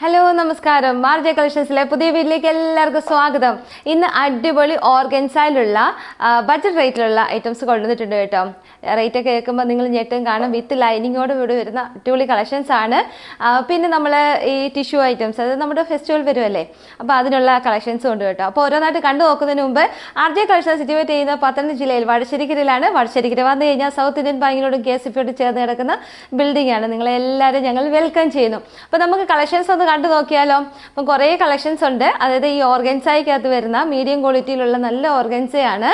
Hello നമസ്കാരം. മാർജ കളക്ഷൻസിലെ പുതിയ വീട്ടിലേക്ക് എല്ലാവർക്കും സ്വാഗതം. ഇന്ന് അടിപൊളി ഓർഗൻസയിലുള്ള ബഡ്ജറ്റ് റേറ്റിലുള്ള ഐറ്റംസ് കൊണ്ടുവന്നിട്ടുണ്ട് കേട്ടോ. റേറ്റ് ഒക്കെ കേൾക്കുമ്പോൾ നിങ്ങൾ ഞെട്ടും കാണും. വിത്ത് ലൈനിങ്ങോട് കൂടി വരുന്ന അടിപൊളി കളക്ഷൻസ് ആണ്. പിന്നെ നമ്മൾ ഈ ടിഷ്യൂ ഐറ്റംസ്, അത് നമ്മുടെ ഫെസ്റ്റിവൽ വരുമല്ലേ, അപ്പോൾ അതിനുള്ള കളക്ഷൻസും ഉണ്ട് കേട്ടോ. അപ്പോൾ ഓരോന്നായിട്ട് കണ്ടു നോക്കുന്നതിന് മുമ്പ് ആർജെ കളക്ഷൻ സിറ്റുവേറ്റ് ചെയ്യുന്ന പത്തനംതിട്ട ജില്ലയിൽ വടശ്ശേരിക്കരയിലാണ്. വടശ്ശേരിക്കര വന്നു കഴിഞ്ഞാൽ സൗത്ത് ഇന്ത്യൻ ബാങ്കിനോടും KSFയോടും ചേർന്ന് കിടക്കുന്ന ബിൽഡിംഗ് ആണ്. നിങ്ങളെല്ലാവരും ഞങ്ങൾ വെൽക്കം ചെയ്യുന്നു. അപ്പോൾ നമുക്ക് കളക്ഷൻസ് ഒന്ന് കണ്ടു നോക്കിയാലോ. അപ്പം കുറേ കളക്ഷൻസ് ഉണ്ട്. അതായത് ഈ ഓർഗൻസയ്ക്കകത്ത് വരുന്ന മീഡിയം ക്വാളിറ്റിയിലുള്ള നല്ല ഓർഗൻസയാണ്.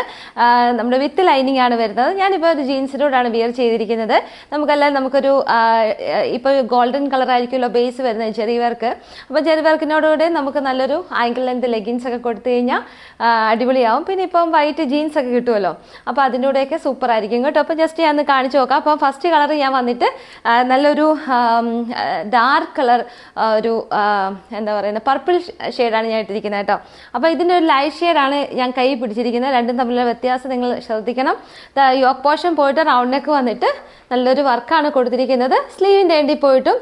നമ്മുടെ വിത്ത് ലൈനിങ് ആണ് വരുന്നത്. ഞാനിപ്പോൾ ഒരു ജീൻസിനോടാണ് വിയർ ചെയ്തിരിക്കുന്നത്. നമുക്കൊരു ഇപ്പോൾ ഗോൾഡൻ കളർ ആയിരിക്കുമല്ലോ ബേസ് വരുന്നത്, ജെറി വർക്ക്. അപ്പോൾ ജെറി വർക്കിനോടുകൂടെ നമുക്ക് നല്ലൊരു ആങ്കിൾ ലെങ്ത് ലെഗിൻസ് ഒക്കെ കൊടുത്തു കഴിഞ്ഞാൽ അടിപൊളിയാവും. പിന്നെ ഇപ്പം വൈറ്റ് ജീൻസ് ഒക്കെ കിട്ടുമല്ലോ, അപ്പോൾ അതിൻ്റെ കൂടെയൊക്കെ സൂപ്പർ ആയിരിക്കും കേട്ടോ. അപ്പം ജസ്റ്റ് ഞാൻ ഒന്ന് കാണിച്ചു നോക്കാം. അപ്പം ഫസ്റ്റ് കളർ ഞാൻ വന്നിട്ട് നല്ലൊരു ഡാർക്ക് കളർ, ഒരു എന്താ പറയുന്നത്, പർപ്പിൾ ഷെയ്ഡാണ് ഞാൻ ഇട്ടിരിക്കുന്നത് കേട്ടോ. അപ്പോൾ ഇതിൻ്റെ ഒരു ലൈറ്റ് ഷെയ്ഡാണ് ഞാൻ കൈ പിടിച്ചിരിക്കുന്നത്. രണ്ടും തമ്മിലുള്ള വ്യത്യാസം നിങ്ങൾ ശ്രദ്ധിക്കണം. യോക്ക് പോർഷൻ പോയിട്ട് റൗണ്ട് നെക്ക് വന്നിട്ട് നല്ലൊരു വർക്കാണ് കൊടുത്തിരിക്കുന്നത്. സ്ലീവിൻ്റെ എൻഡിൽ പോയിട്ടും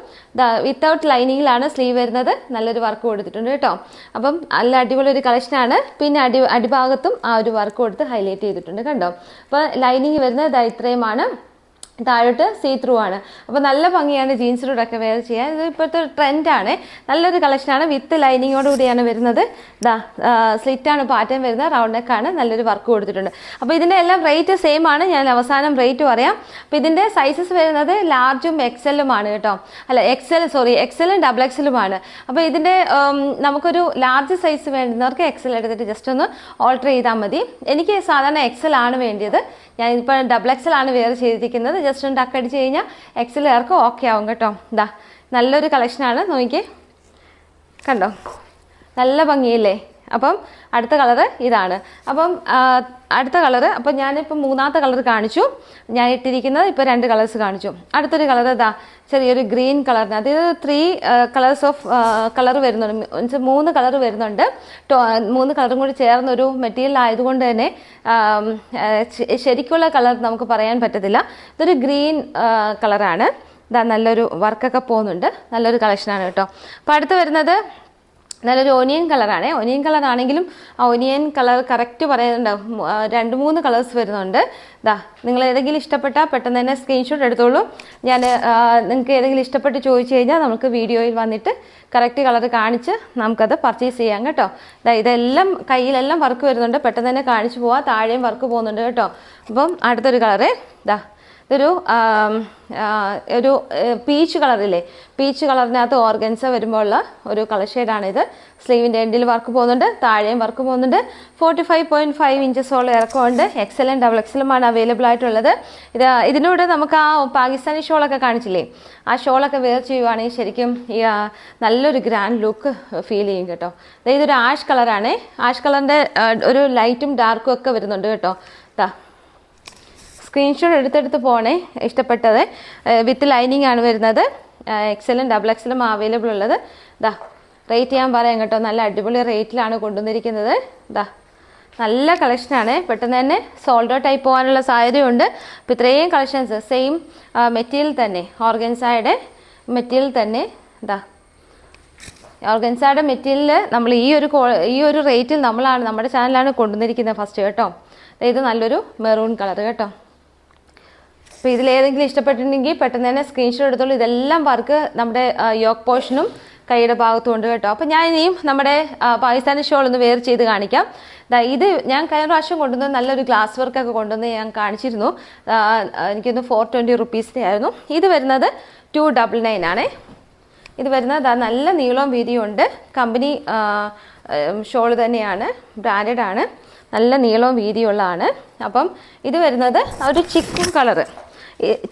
വിത്തൗട്ട് ലൈനിങ്ങിലാണ് സ്ലീവ് വരുന്നത്. നല്ലൊരു വർക്ക് കൊടുത്തിട്ടുണ്ട് കേട്ടോ. അപ്പം നല്ല അടിപൊളി ഒരു കളക്ഷനാണ്. പിന്നെ അടിഭാഗത്തും ആ ഒരു വർക്ക് കൊടുത്ത് ഹൈലൈറ്റ് ചെയ്തിട്ടുണ്ട് കണ്ടോ. അപ്പോൾ ലൈനിങ് വരുന്നത് ഇത്രയുമാണ്. താഴോട്ട് സീ ത്രൂ ആണ്. അപ്പോൾ നല്ല ഭംഗിയാണ് ജീൻസിലൂടെയൊക്കെ വെയർ ചെയ്യാൻ. ഇത് ഇപ്പോഴത്തെ ഒരു ട്രെൻഡാണ്. നല്ലൊരു കളക്ഷനാണ്. വിത്ത് ലൈനിങ്ങോട് കൂടിയാണ് വരുന്നത്. സ്ലിറ്റാണ് പാറ്റേൺ വരുന്നത്. റൗണ്ട് നെക്കാണ്. നല്ലൊരു വർക്ക് കൊടുത്തിട്ടുണ്ട്. അപ്പോൾ ഇതിൻ്റെ എല്ലാം റേറ്റ് സെയിം ആണ്. ഞാൻ അവസാനം റേറ്റ് പറയാം. അപ്പോൾ ഇതിൻ്റെ സൈസസ് വരുന്നത് ലാർജും എക്സലുമാണ് കേട്ടോ. അല്ല എക്സലും ഡബിൾ എക്സലുമാണ്. അപ്പോൾ ഇതിൻ്റെ നമുക്കൊരു ലാർജ് സൈസ് വേണ്ടുന്നവർക്ക് എക്സൽ എടുത്തിട്ട് ജസ്റ്റ് ഒന്ന് ഓൾട്ടർ ചെയ്താൽ മതി. എനിക്ക് സാധാരണ എക്സൽ ആണ് വേണ്ടിയത്. ഞാൻ ഇപ്പോൾ ഡബിൾ എക്സൽ ആണ് വെയർ ചെയ്തിരിക്കുന്നത്. ജസ്റ്റ് ഒന്ന് ടക്ക് അടിച്ച് കഴിഞ്ഞാൽ എക്സലുകാർക്ക് ഓക്കെ ആവും കേട്ടോ. നല്ലൊരു കളക്ഷനാണ്. നോക്കിക്കേ, കണ്ടോ, നല്ല ഭംഗിയില്ലേ. അപ്പം അടുത്ത കളറ് ഇതാണ്. അപ്പം അടുത്ത കളറ്, അപ്പം ഞാനിപ്പോൾ മൂന്നാമത്തെ കളർ കാണിച്ചു. ഞാൻ ഇട്ടിരിക്കുന്നത് ഇപ്പോൾ 2 കളേഴ്സ് കാണിച്ചു. അടുത്തൊരു കളർ ചെറിയൊരു ഗ്രീൻ കളറിന്, അതായത് 3 കളേഴ്സ് ഓഫ് കളർ വരുന്നുണ്ട്. 3 കളർ വരുന്നുണ്ട്. 3 കളറും കൂടി ചേർന്നൊരു മെറ്റീരിയൽ ആയതുകൊണ്ട് തന്നെ ശരിക്കുള്ള കളർ നമുക്ക് പറയാൻ പറ്റത്തില്ല. ഇതൊരു ഗ്രീൻ കളറാണ്. നല്ലൊരു വർക്കൊക്കെ പോകുന്നുണ്ട്. നല്ലൊരു കളക്ഷനാണ് കേട്ടോ. അപ്പോൾ അടുത്ത് വരുന്നത് നല്ലൊരു ഓനിയൻ കളറാണ്. ഓനിയൻ കളർ ആണെങ്കിലും ആ ഓനിയൻ കളർ കറക്റ്റ് പറയുന്നുണ്ടാവും. 2-3 കളേഴ്സ് വരുന്നുണ്ട്. നിങ്ങൾ ഏതെങ്കിലും ഇഷ്ടപ്പെട്ടാൽ പെട്ടെന്ന് തന്നെ സ്ക്രീൻഷോട്ട് എടുത്തോളൂ. നിങ്ങൾക്ക് ഏതെങ്കിലും ഇഷ്ടപ്പെട്ട് ചോദിച്ചു കഴിഞ്ഞാൽ നമുക്ക് വീഡിയോയിൽ വന്നിട്ട് കറക്റ്റ് കളർ കാണിച്ച് നമുക്കത് പർച്ചേസ് ചെയ്യാം കേട്ടോ. ഇതെല്ലാം കയ്യിലെല്ലാം വർക്ക് വരുന്നുണ്ട്. പെട്ടെന്ന് തന്നെ കാണിച്ചു പോവാം. താഴെയും വർക്ക് പോകുന്നുണ്ട് കേട്ടോ. അപ്പം അടുത്തൊരു കളറ് ഒരു പീച്ച് കളറില്ലേ, പീച്ച് കളറിനകത്ത് ഓർഗൻസ വരുമ്പോൾ ഉള്ള ഒരു കളർ ഷെയ്ഡാണിത്. സ്ലീവിൻ്റെ എൻഡിൽ വർക്ക് പോകുന്നുണ്ട്. താഴെയും വർക്ക് പോകുന്നുണ്ട്. 45.5 ഇഞ്ചസോളം ഇറക്കമുണ്ട്. എക്സലും ഡബിൾ എക്സലുമാണ് അവൈലബിൾ ആയിട്ടുള്ളത്. ഇതിനൂടെ നമുക്ക് ആ പാകിസ്ഥാനി ഷോളൊക്കെ കാണിച്ചില്ലേ, ആ ഷോളൊക്കെ വെയർ ചെയ്യുവാണെങ്കിൽ ശരിക്കും നല്ലൊരു ഗ്രാൻഡ് ലുക്ക് ഫീൽ ചെയ്യും കേട്ടോ. ഇതൊരു ആഷ് കളറാണ്. ആഷ് കളറിൻ്റെ ഒരു ലൈറ്റും ഡാർക്കും ഒക്കെ വരുന്നുണ്ട് കേട്ടോ. സ്ക്രീൻഷോട്ട് എടുത്തെടുത്ത് പോണേ ഇഷ്ടപ്പെട്ടത്. വിത്ത് ലൈനിങ് ആണ് വരുന്നത്. എക്സലും ഡബിൾ എക്സലും അവൈലബിൾ ഉള്ളത്. റേറ്റ് ഞാൻ പറയാം കേട്ടോ. നല്ല അടിപൊളി റേറ്റിലാണ് കൊണ്ടുവന്നിരിക്കുന്നത്. നല്ല കളക്ഷനാണ്. പെട്ടെന്ന് തന്നെ സോൾഡ് ഔട്ട് ആയി പോകാനുള്ള സാധ്യതയുണ്ട്. അപ്പോൾ ഇത്രയും കളക്ഷൻസ് സെയിം മെറ്റീരിയൽ തന്നെ, ഓർഗൻസയുടെ മെറ്റീരിയൽ തന്നെ. ഓർഗൻസയുടെ മെറ്റീരിയൽ നമ്മൾ ഈ ഒരു റേറ്റിൽ നമ്മുടെ ചാനലാണ് കൊണ്ടുവന്നിരിക്കുന്നത് ഫസ്റ്റ് കേട്ടോ. ഇത് നല്ലൊരു മെറൂൺ കളർ കേട്ടോ. അപ്പോൾ ഇതിലേതെങ്കിലും ഇഷ്ടപ്പെട്ടിട്ടുണ്ടെങ്കിൽ പെട്ടെന്ന് തന്നെ സ്ക്രീൻഷോട്ട് എടുത്തോളൂ. ഇതെല്ലാം വർക്ക് നമ്മുടെ യോക്ക് പോർഷനും കൈയുടെ ഭാഗത്തും ഉണ്ട് കേട്ടോ. അപ്പോൾ ഞാൻ ഇനിയും നമ്മുടെ പാകിസ്ഥാനി ഷോൾ ഒന്ന് വെയർ ചെയ്ത് കാണിക്കാം. ഇത് ഞാൻ കഴിഞ്ഞ പ്രാവശ്യം കൊണ്ടുവന്ന് നല്ലൊരു ഗ്ലാസ് വർക്കൊക്കെ കൊണ്ടുവന്ന് ഞാൻ കാണിച്ചിരുന്നു. എനിക്കൊന്ന് 420 റുപ്പീസിൻ്റെ ആയിരുന്നു. ഇത് വരുന്നത് 299 ആണേ. ഇത് വരുന്നത് നല്ല നീളവും വീതിയും ഉണ്ട്. കമ്പനി ഷോൾ തന്നെയാണ്, ബ്രാൻഡഡ് ആണ്. നല്ല നീളവും വീതിയുള്ളതാണ്. അപ്പം ഇത് വരുന്നത് ഒരു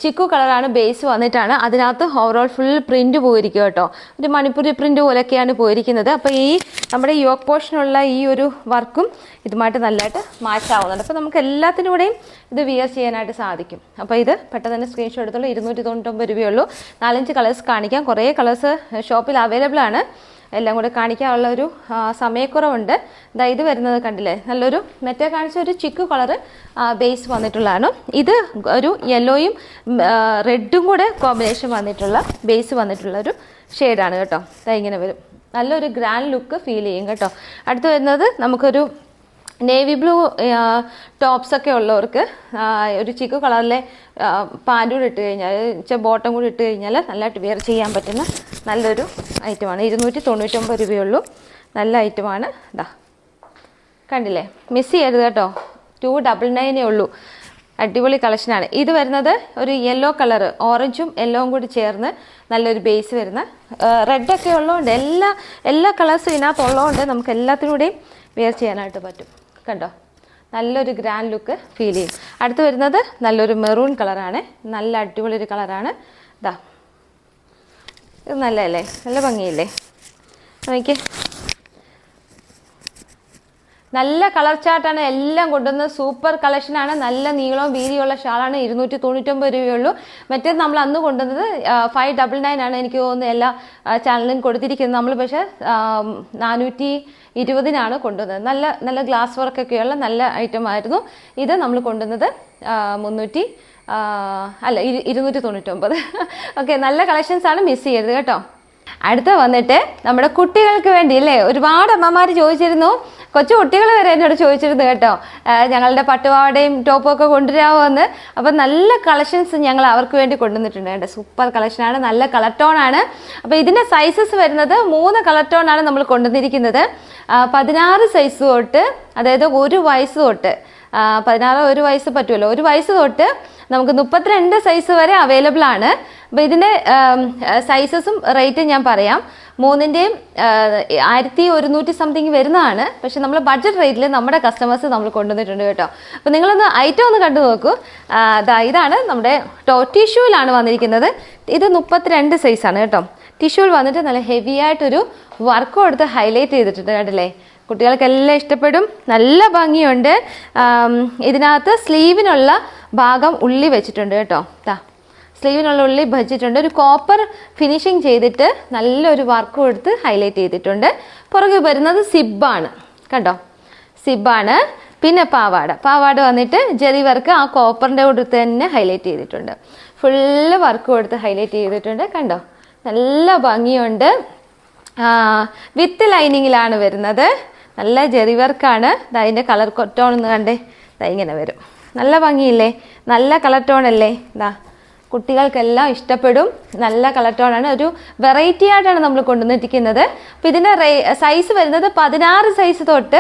ചിക്കു കളറാണ് ബേസ് വന്നിട്ടാണ്. അതിനകത്ത് ഓവറോൾ ഫുൾ പ്രിന്റ് പോയിരിക്കും കേട്ടോ. ഒരു മണിപ്പൂരി പ്രിന്റ് പോലൊക്കെയാണ് പോയിരിക്കുന്നത്. അപ്പോൾ ഈ നമ്മുടെ യോക്ക് പോർഷനുള്ള ഈ ഒരു വർക്കും ഇതുമായിട്ട് നല്ലതായിട്ട് മാച്ച് ആവുന്നുണ്ട്. അപ്പോൾ നമുക്ക് എല്ലാത്തിനും കൂടെയും ഇത് വിയർ ചെയ്യാനായിട്ട് സാധിക്കും. അപ്പോൾ ഇത് പെട്ടെന്ന് തന്നെ സ്ക്രീൻഷോട്ട് എടുത്തോളൂ. 299 രൂപയുള്ളൂ. 4-5 കളേഴ്സ് കാണിക്കാം. കുറേ കളേഴ്സ് ഷോപ്പിൽ അവൈലബിൾ ആണ്. എല്ലാം കൂടെ കാണിക്കാനുള്ള ഒരു സമയക്കുറവുണ്ട്. ഇത് വരുന്നത് കണ്ടില്ലേ, നല്ലൊരു മറ്റേ കാണിച്ച ഒരു ചിക്കു കളറ് ബേസ് വന്നിട്ടുള്ളതാണ്. ഇത് ഒരു യെല്ലോയും റെഡും കൂടെ കോമ്പിനേഷൻ വന്നിട്ടുള്ള ബേസ് വന്നിട്ടുള്ള ഒരു ഷെയ്ഡാണ് കേട്ടോ. ഇങ്ങനെ വരും, നല്ലൊരു ഗ്രാൻഡ് ലുക്ക് ഫീൽ ചെയ്യും കേട്ടോ. അടുത്ത് വരുന്നത് നമുക്കൊരു നേവി ബ്ലൂ ടോപ്സൊക്കെ ഉള്ളവർക്ക് ഒരു ചിക്കു കളറിലെ പാൻറ് കൂടി ഇട്ട് കഴിഞ്ഞാൽ ബോട്ടം കൂടി ഇട്ട് കഴിഞ്ഞാൽ നല്ലതായിട്ട് വെയർ ചെയ്യാൻ പറ്റുന്ന നല്ലൊരു ഐറ്റമാണ്. 299 രൂപയുള്ളൂ. നല്ല ഐറ്റമാണ്. കണ്ടില്ലേ, മിസ് ചെയ്യരുത് കേട്ടോ. 299 ഉള്ളൂ. അടിപൊളി കളക്ഷനാണ്. ഇത് വരുന്നത് ഒരു യെല്ലോ കളറ്, ഓറഞ്ചും യെല്ലോവും കൂടി ചേർന്ന് നല്ലൊരു ബേസ് വരുന്ന റെഡൊക്കെ ഉള്ളതുകൊണ്ട് എല്ലാ കളേഴ്സും ഇതിനകത്ത് ഉള്ളതുകൊണ്ട് നമുക്ക് എല്ലാത്തിലൂടെയും വെയർ ചെയ്യാനായിട്ട് പറ്റും. കണ്ടോ, നല്ലൊരു ഗ്രാൻഡ് ലുക്ക് ഫീൽ ചെയ്യും. അടുത്ത് വരുന്നത് നല്ലൊരു മെറൂൺ കളറാണ്. നല്ല അടിപൊളി ഒരു കളറാണ്. ഇത് നല്ലതല്ലേ, നല്ല ഭംഗിയില്ലേ നോക്കിയേ. നല്ല കളർ ചാർട്ടാണ് എല്ലാം കൊണ്ടുവന്നത്. സൂപ്പർ കളക്ഷനാണ്. നല്ല നീളവും വീതിയുള്ള ഷാളാണ്. 299 രൂപയുള്ളൂ. മറ്റേത് നമ്മൾ അന്ന് കൊണ്ടുവന്നത് 599 ആണ് എനിക്ക് തോന്നുന്നത് എല്ലാ ചാനലിലും കൊടുത്തിരിക്കുന്നത്. നമ്മൾ പക്ഷേ 420 കൊണ്ടുവന്നത്. നല്ല നല്ല ഗ്ലാസ് വർക്കൊക്കെയുള്ള നല്ല ഐറ്റം ആയിരുന്നു. ഇത് നമ്മൾ കൊണ്ടുവന്നത് 299. ഓക്കെ, നല്ല കളക്ഷൻസ് ആണ്, മിസ് ചെയ്യരുത് കേട്ടോ. അടുത്ത വന്നിട്ട് നമ്മുടെ കുട്ടികൾക്ക് വേണ്ടി അല്ലേ, ഒരുപാട് അമ്മമാർ ചോദിച്ചിരുന്നു, കൊച്ചു കുട്ടികൾ വരെ എന്നോട് ചോദിച്ചിരുന്നു കേട്ടോ, ഞങ്ങളുടെ പട്ടുപാവാടയും ടോപ്പും ഒക്കെ കൊണ്ടുവരാമോ എന്ന്. അപ്പം നല്ല കളക്ഷൻസ് ഞങ്ങൾ അവർക്ക് വേണ്ടി കൊണ്ടുവന്നിട്ടുണ്ട് കേട്ടോ. സൂപ്പർ കളക്ഷനാണ്, നല്ല കളർ ടോൺ ആണ്. അപ്പോൾ ഇതിൻ്റെ സൈസസ് വരുന്നത് 3 കളർ ടോൺ ആണ് നമ്മൾ കൊണ്ടുവന്നിരിക്കുന്നത്. 16 സൈസ് തൊട്ട്, അതായത് 1 വയസ്സ് തൊട്ട്, 16 1 വയസ്സ് പറ്റുമല്ലോ, 1 വയസ്സ് തൊട്ട് നമുക്ക് 32 സൈസ് വരെ അവൈലബിൾ ആണ്. അപ്പോൾ ഇതിൻ്റെ സൈസസും റേറ്റും ഞാൻ പറയാം. 3ൻ്റെയും 1100 സംതിങ് വരുന്നതാണ്. പക്ഷെ നമ്മൾ ബഡ്ജറ്റ് റേറ്റിൽ നമ്മുടെ കസ്റ്റമേഴ്സ് നമ്മൾ കൊണ്ടുവന്നിട്ടുണ്ട് കേട്ടോ. അപ്പോൾ നിങ്ങളൊന്ന് ഐറ്റം ഒന്ന് കണ്ടു നോക്കൂ. ഇതാണ് നമ്മുടെ ടിഷ്യൂവിലാണ് വന്നിരിക്കുന്നത്. ഇത് 32 സൈസാണ് കേട്ടോ. ടിഷ്യൂവിൽ വന്നിട്ട് നല്ല ഹെവി ആയിട്ടൊരു വർക്ക് കൊടുത്ത് ഹൈലൈറ്റ് ചെയ്തിട്ടുണ്ട് കണ്ടില്ലേ. കുട്ടികൾക്കെല്ലാം ഇഷ്ടപ്പെടും. നല്ല ഭംഗിയുണ്ട്. ഇതിനകത്ത് സ്ലീവിനുള്ള ഭാഗം ഉള്ളി വെച്ചിട്ടുണ്ട് കേട്ടോ. സ്ലീവിനുള്ള ഉള്ളി വെച്ചിട്ടുണ്ട്. ഒരു കോപ്പർ ഫിനിഷിങ് ചെയ്തിട്ട് നല്ലൊരു വർക്ക് കൊടുത്ത് ഹൈലൈറ്റ് ചെയ്തിട്ടുണ്ട്. പുറകെ വരുന്നത് സിബാണ് കണ്ടോ, സിബാണ്. പിന്നെ പാവാട വന്നിട്ട് ജെറി വർക്ക് ആ കോപ്പറിൻ്റെ കൂടെ തന്നെ ഹൈലൈറ്റ് ചെയ്തിട്ടുണ്ട്. ഫുള്ള് വർക്ക് കൊടുത്ത് ഹൈലൈറ്റ് ചെയ്തിട്ടുണ്ട് കണ്ടോ, നല്ല ഭംഗിയുണ്ട്. വിത്ത് ലൈനിങ്ങിലാണ് വരുന്നത്. നല്ല ജെറി വർക്കാണ്. അതിൻ്റെ കളർ ടോൺ ഒന്ന് കണ്ടേ, ഇങ്ങനെ വരും. നല്ല ഭംഗിയില്ലേ, നല്ല കളർ ടോൺ അല്ലേ. കുട്ടികൾക്കെല്ലാം ഇഷ്ടപ്പെടും. നല്ല കളർ ടോണാണ്. ഒരു വെറൈറ്റി ആയിട്ടാണ് നമ്മൾ കൊണ്ടുവന്നിരിക്കുന്നത്. അപ്പോൾ ഇതിൻ്റെ സൈസ് വരുന്നത് 16 സൈസ് തൊട്ട്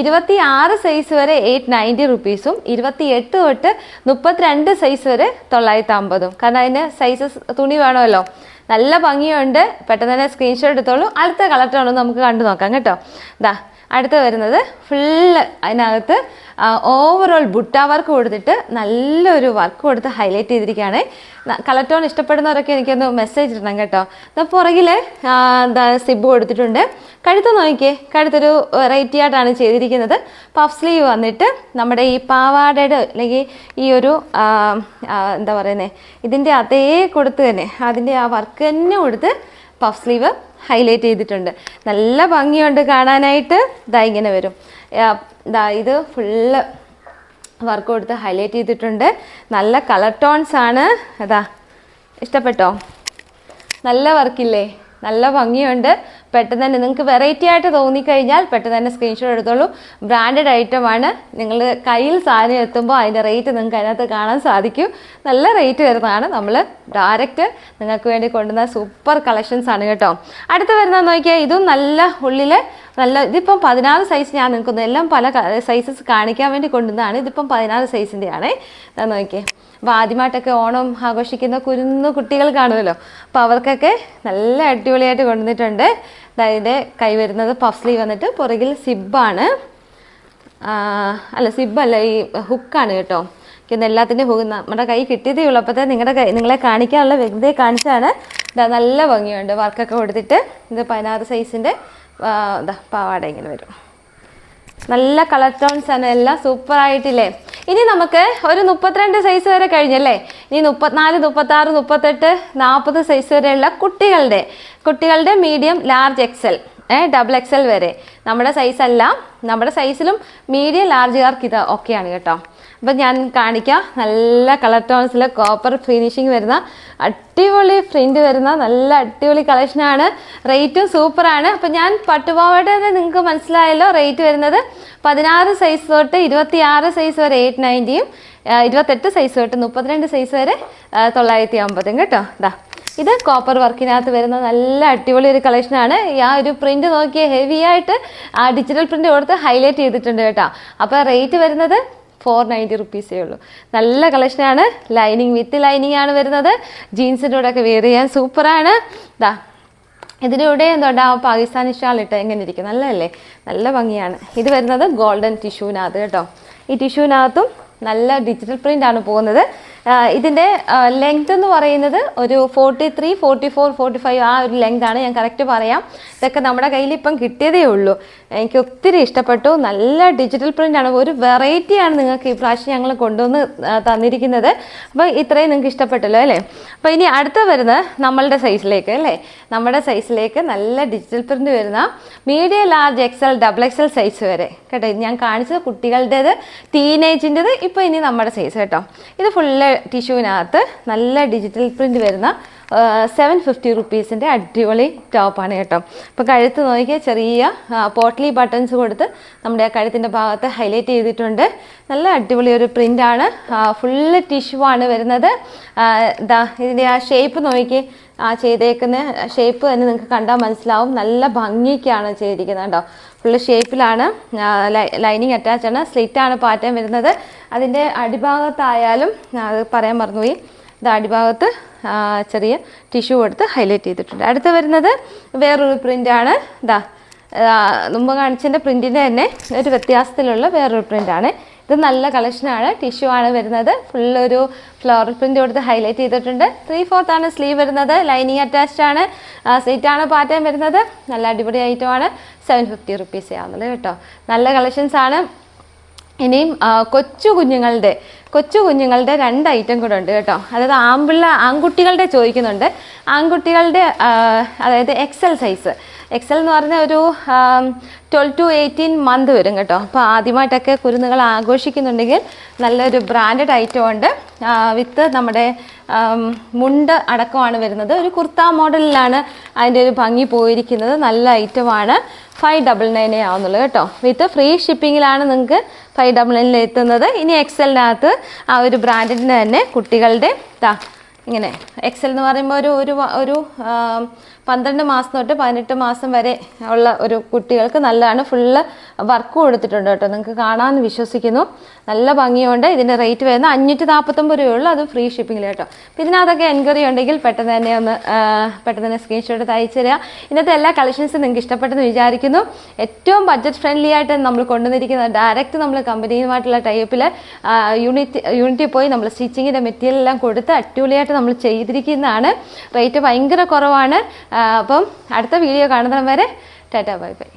26 സൈസ് വരെ 890 റുപ്പീസും 28 തൊട്ട് 32 സൈസ് വരെ 950. കാരണം അതിന് സൈസസ് തുണി വേണമല്ലോ. നല്ല ഭംഗിയുണ്ട്. പെട്ടെന്ന് തന്നെ സ്ക്രീൻഷോട്ട് എടുത്തോളൂ. അടുത്ത കളർ ടോൺ നമുക്ക് കണ്ടു നോക്കാം കേട്ടോ. അടുത്ത് വരുന്നത് ഫുള്ള് അതിനകത്ത് ഓവറോൾ ബുട്ട വർക്ക് കൊടുത്തിട്ട് നല്ലൊരു വർക്ക് കൊടുത്ത് ഹൈലൈറ്റ് ചെയ്തിരിക്കുകയാണ്. കളർ ടോൺ ഇഷ്ടപ്പെടുന്നവരൊക്കെ എനിക്കൊന്ന് മെസ്സേജ് ഇടണം കേട്ടോ. പുറകിൽ സിബ് കൊടുത്തിട്ടുണ്ട്. കഴുത്ത് നോക്കിയേ, കഴുത്തൊരു വെറൈറ്റി ആയിട്ടാണ് ചെയ്തിരിക്കുന്നത്. പഫ് സ്ലീവ് വന്നിട്ട് നമ്മുടെ ഈ പാവാടയുടെ അല്ലെങ്കിൽ ഈ ഒരു എന്താ പറയുന്നത്, ഇതിൻ്റെ അതേ കൊടുത്ത് തന്നെ അതിൻ്റെ ആ വർക്ക് തന്നെ കൊടുത്ത് പഫ് സ്ലീവ് ഹൈലൈറ്റ് ചെയ്തിട്ടുണ്ട്. നല്ല ഭംഗിയുണ്ട് കാണാനായിട്ട്. ഇങ്ങനെ വരും. ഇത് ഫുള്ള് വർക്ക് കൊടുത്ത് ഹൈലൈറ്റ് ചെയ്തിട്ടുണ്ട്. നല്ല കളർ ടോൺസ് ആണ്. ഇഷ്ടപ്പെട്ടോ? നല്ല വർക്കില്ലേ, നല്ല ഭംഗിയുണ്ട്. പെട്ടെന്ന് തന്നെ നിങ്ങൾക്ക് വെറൈറ്റി ആയിട്ട് തോന്നിക്കഴിഞ്ഞാൽ പെട്ടെന്ന് തന്നെ സ്ക്രീൻഷോട്ട് എടുത്തോളൂ. ബ്രാൻഡഡ് ഐറ്റമാണ്. നിങ്ങൾ കയ്യിൽ സാധനം എത്തുമ്പോൾ അതിൻ്റെ റേറ്റ് നിങ്ങൾക്ക് അതിനകത്ത് കാണാൻ സാധിക്കും. നല്ല റേറ്റ് വരുന്നതാണ്. നമ്മൾ ഡയറക്റ്റ് നിങ്ങൾക്ക് വേണ്ടി കൊണ്ടുവന്ന സൂപ്പർ കളക്ഷൻസ് ആണ് കേട്ടോ. അടുത്ത് വരുന്നത് നോക്കിയാൽ ഇതും നല്ല ഉള്ളിൽ നല്ല, ഇതിപ്പം 16 സൈസ് ഞാൻ നിൽക്കുന്നു. എല്ലാം പല സൈസസ് കാണിക്കാൻ വേണ്ടി കൊണ്ടുവന്നതാണ്. ഇതിപ്പം 16 സൈസിൻ്റെ ആണ്. നോക്കിയേ. അപ്പോൾ ആദ്യമായിട്ടൊക്കെ ഓണം ആഘോഷിക്കുന്ന കുരുന്നു കുട്ടികൾ കാണുമല്ലോ, അപ്പോൾ അവർക്കൊക്കെ നല്ല അടിപൊളിയായിട്ട് കൊണ്ടുവന്നിട്ടുണ്ട്. അതായത് കൈ വരുന്നത് പഫ് സ്ലീവ് വന്നിട്ട് പുറകിൽ സിബാണ്. സിബല്ല, ഈ ഹുക്കാണ് കേട്ടോ. ഇന്ന് എല്ലാത്തിൻ്റെ ഹുക്ക് നമ്മുടെ കൈ കിട്ടിയതേ ഉള്ളൂ. അപ്പോഴത്തെ നിങ്ങളെ കാണിക്കാനുള്ള വ്യക്തിയെ കാണിച്ചാണ്. നല്ല ഭംഗിയുണ്ട്. വർക്കൊക്കെ കൊടുത്തിട്ട് ഇത് 16 സൈസിൻ്റെ പാവാട ഇങ്ങനെ വരും. നല്ല കളർ ടോൺസ് ആണ്. എല്ലാം സൂപ്പർ ആയിട്ടില്ലേ. ഇനി നമുക്ക് ഒരു 32 സൈസ് വരെ കഴിഞ്ഞല്ലേ. ഇനി 34, 36, 38, 40 സൈസ് വരെയുള്ള കുട്ടികളുടെ medium, large, XL double Excel വരെ. നമ്മുടെ സൈസല്ല, നമ്മുടെ സൈസിലും മീഡിയം ലാർജുകാർക്ക് ഇത് ഓക്കെയാണ് കേട്ടോ. അപ്പം ഞാൻ കാണിക്കാം. നല്ല കളർ ടോൺസിൽ കോപ്പർ ഫിനിഷിങ് വരുന്ന അടിപൊളി പ്രിന്റ് വരുന്ന നല്ല അടിപൊളി കളക്ഷനാണ്. റേറ്റും സൂപ്പറാണ്. അപ്പം ഞാൻ പട്ടുപാവാട നിങ്ങൾക്ക് മനസ്സിലായല്ലോ. റേറ്റ് വരുന്നത് 16 സൈസ് തൊട്ട് 26 സൈസ് വരെ 890യും 28 സൈസ് തൊട്ട് 32 സൈസ് വരെ 950 കേട്ടോ. ഇത് കോപ്പർ വർക്കിനകത്ത് വരുന്ന നല്ല അടിപൊളി ഒരു കളക്ഷനാണ്. ആ ഒരു പ്രിന്റ് നോക്കിയ ഹെവി ആയിട്ട് ഡിജിറ്റൽ പ്രിന്റ് കൊടുത്ത് ഹൈലൈറ്റ് ചെയ്തിട്ടുണ്ട് കേട്ടോ. അപ്പോൾ റേറ്റ് വരുന്നത് 490 റുപ്പീസേ ഉള്ളൂ. നല്ല കളക്ഷനാണ്. ലൈനിങ് വിത്ത് ലൈനിങ് ആണ് വരുന്നത്. ജീൻസിൻ്റെ കൂടെ ഒക്കെ വെയർ ചെയ്യാൻ സൂപ്പറാണ്. ഇതിലൂടെ എന്താ പാകിസ്ഥാനി ഷാൾ ഇട്ട് എങ്ങനെ ഇരിക്കും, നല്ലതല്ലേ, നല്ല ഭംഗിയാണ്. ഇത് വരുന്നത് ഗോൾഡൻ ടിഷ്യൂവിനകത്ത് കേട്ടോ. ഈ ടിഷ്യൂവിനകത്തും നല്ല ഡിജിറ്റൽ പ്രിന്റ് ആണ് പോകുന്നത്. ഇതിൻ്റെ ലെങ്ത് എന്ന് പറയുന്നത് ഒരു 43, 44, 45 ആ ഒരു ലെങ്ത് ആണ്. ഞാൻ കറക്റ്റ് പറയാം. ഇതൊക്കെ നമ്മുടെ കയ്യിൽ ഇപ്പം കിട്ടിയതേ ഉള്ളൂ. എനിക്ക് ഒത്തിരി ഇഷ്ടപ്പെട്ടു. നല്ല ഡിജിറ്റൽ പ്രിന്റ് ആണ്. ഒരു വെറൈറ്റിയാണ് നിങ്ങൾക്ക് ഈ പ്രാവശ്യം ഞങ്ങൾ കൊണ്ടുവന്ന് തന്നിരിക്കുന്നത്. അപ്പോൾ ഇത്രയും നിങ്ങൾക്ക് ഇഷ്ടപ്പെട്ടല്ലോ അല്ലേ. അപ്പോൾ ഇനി അടുത്ത വരുന്നത് നമ്മളുടെ സൈസിലേക്ക് അല്ലേ. നമ്മുടെ സൈസിലേക്ക് നല്ല ഡിജിറ്റൽ പ്രിന്റ് വരുന്ന medium, large, XL, double XL size വരെ കേട്ടോ. ഞാൻ കാണിച്ചത് കുട്ടികളുടേത്, ടീനേജിൻ്റെത്, ഇപ്പോൾ ഇനി നമ്മുടെ സൈസ് കേട്ടോ. ഇത് ഫുള്ള് ടിഷ്യൂവിനകത്ത് നല്ല ഡിജിറ്റൽ പ്രിന്റ് വരുന്ന 750 റുപ്പീസിൻ്റെ അടിപൊളി ടോപ്പാണ് കേട്ടോ. അപ്പോൾ കഴുത്ത് നോക്കിയാൽ ചെറിയ പോട്ട്ലി ബട്ടൺസ് കൊടുത്ത് നമ്മുടെ കഴുത്തിൻ്റെ ഭാഗത്ത് ഹൈലൈറ്റ് ചെയ്തിട്ടുണ്ട്. നല്ല അടിപൊളി ഒരു പ്രിൻ്റാണ്. ഫുള്ള് ടിഷ്യൂ ആണ് വരുന്നത്. ഇതിൻ്റെ ആ ഷേപ്പ് നോക്കി, ചെയ്തേക്കുന്ന ഷേപ്പ് തന്നെ നിങ്ങൾക്ക് കണ്ടാൽ മനസ്സിലാവും. നല്ല ഭംഗിക്കാണ് ചെയ്തിരിക്കുന്നത് കേട്ടോ. ഫുള്ള് ഷേപ്പിലാണ്. ലൈനിങ് അറ്റാച്ച് ആണ്. സ്ലിറ്റാണ് പാറ്റേൺ വരുന്നത്. അതിൻ്റെ അടിഭാഗത്തായാലും അത് പറയാൻ മറന്നുപോയി. ഇത് അടിഭാഗത്ത് ചെറിയ ടിഷ്യൂ കൊടുത്ത് ഹൈലൈറ്റ് ചെയ്തിട്ടുണ്ട്. അടുത്ത് വരുന്നത് വേറൊരു പ്രിൻ്റാണ്. മുമ്പ് കാണിച്ചതിൻ്റെ പ്രിൻറ്റിൻ്റെ തന്നെ ഒരു വ്യത്യാസത്തിലുള്ള വേറൊരു പ്രിൻ്റാണ്. ഇത് നല്ല കളക്ഷനാണ്. ടിഷ്യൂ ആണ് വരുന്നത്. ഫുള്ളൊരു ഫ്ലോറൽ പ്രിൻ്റ് കൊടുത്ത് ഹൈലൈറ്റ് ചെയ്തിട്ടുണ്ട്. 3/4 ആണ് സ്ലീവ് വരുന്നത്. ലൈനിങ് അറ്റാച്ച്ഡ് ആണ്. സ്ലിറ്റാണ് പാറ്റേൺ വരുന്നത്. നല്ല അടിപൊളി ഐറ്റമാണ്. 750 റുപ്പീസേ ആവുന്നുള്ളൂ കേട്ടോ. നല്ല കളക്ഷൻസ് ആണ്. ഇനിയും കൊച്ചു കുഞ്ഞുങ്ങളുടെ 2 ഐറ്റം കൂടെ ഉണ്ട് കേട്ടോ. അതായത് ആൺകുട്ടികളുടെ ചോദിക്കുന്നുണ്ട്. ആൺകുട്ടികളുടെ അതായത് എക്സൽ സൈസ്. എക്സൽ എന്ന് പറഞ്ഞാൽ ഒരു 12 to 18 മന്ത് വരും കേട്ടോ. അപ്പോൾ ആദ്യമായിട്ടൊക്കെ കുരുന്നുകൾ ആഘോഷിക്കുന്നുണ്ടെങ്കിൽ നല്ലൊരു ബ്രാൻഡഡ് ഐറ്റം ഉണ്ട്. വിത്ത് നമ്മുടെ മുണ്ട് അടക്കമാണ് വരുന്നത്. ഒരു കുർത്ത മോഡലിലാണ് അതിൻ്റെ ഒരു ഭംഗി പോയിരിക്കുന്നത്. നല്ല ഐറ്റമാണ്. 599 ആവുന്നുള്ളൂ കേട്ടോ. വിത്ത് ഫ്രീ ഷിപ്പിങ്ങിലാണ് നിങ്ങൾക്ക് 599 എത്തുന്നത്. ഇനി എക്സലിനകത്ത് ആ ഒരു ബ്രാൻഡിന് തന്നെ കുട്ടികളുടെ ഇങ്ങനെ എക്സൽ എന്ന് പറയുമ്പോൾ ഒരു 12 മാസം തൊട്ട് 18 മാസം വരെ ഉള്ള ഒരു കുട്ടികൾക്ക് നല്ലതാണ്. ഫുള്ള് വർക്ക് കൊടുത്തിട്ടുണ്ട് കേട്ടോ. നിങ്ങൾക്ക് കാണാമെന്ന് വിശ്വസിക്കുന്നു. നല്ല ഭംഗിയുണ്ട്. ഇതിൻ്റെ റേറ്റ് വരുന്നത് 549 രൂപയുള്ളൂ. അതും ഫ്രീ ഷിപ്പിങ്ങിൽ കേട്ടോ. അപ്പോൾ ഇതിനകത്തൊക്കെ എൻക്വയറി ഉണ്ടെങ്കിൽ പെട്ടെന്ന് തന്നെ സ്ക്രീൻഷോട്ട് എടുത്ത് അയച്ചു തരിക. ഇന്നത്തെ എല്ലാ കളക്ഷൻസും നിങ്ങൾക്ക് ഇഷ്ടപ്പെട്ടെന്ന് വിചാരിക്കുന്നു. ഏറ്റവും ബഡ്ജറ്റ് ഫ്രണ്ട്ലി ആയിട്ട് നമ്മൾ കൊണ്ടുവന്നിരിക്കുന്നത് ഡയറക്റ്റ് നമ്മൾ കമ്പനിയുമായിട്ടുള്ള ടൈപ്പിൽ യൂണിറ്റിൽ പോയി നമ്മൾ സ്റ്റിച്ചിങ്ങിൻ്റെ മെറ്റീരിയൽ എല്ലാം കൊടുത്ത് അടിപൊളിയായിട്ട് നമ്മൾ ചെയ്തിരിക്കുന്നതാണ്. റേറ്റ് ഭയങ്കര കുറവാണ്. അപ്പം അടുത്ത വീഡിയോ കാണുന്നവരെ ടാറ്റാ ബൈ ബൈ.